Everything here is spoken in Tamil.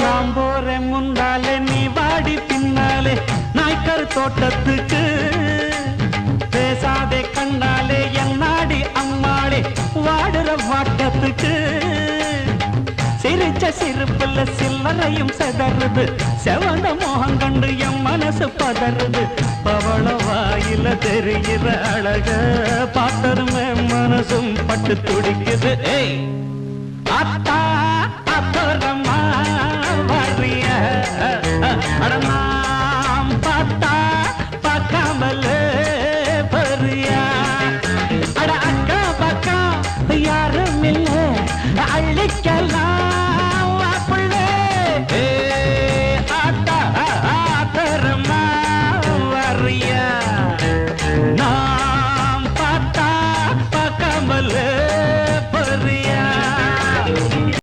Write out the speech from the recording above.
நாம் போறேன் முன்னாலே நீ வாடி பின்னாலே நாய்க்கர் தோட்டத்துக்கு பேசாதே கண்ணாலே என்னாடி அம்மாளே வாடுற வாட்டத்துக்கு சிரிச்ச சிரிப்புல சில்லறையும் செதறுது செவந்த மோகம் கண்டு என் மனசு பதறுது பவள வாயில தெரிகிற அழக பார்த்ததுமே மனசும் பட்டு துடிக்குது ஏய் அத்தா அப்புறமா வர்றிய அடமாம் பார்த்தா பார்க்காமல பரியா அட அக்கா பக்கா யாரும் இல்லை அள்ளிக்கலாம்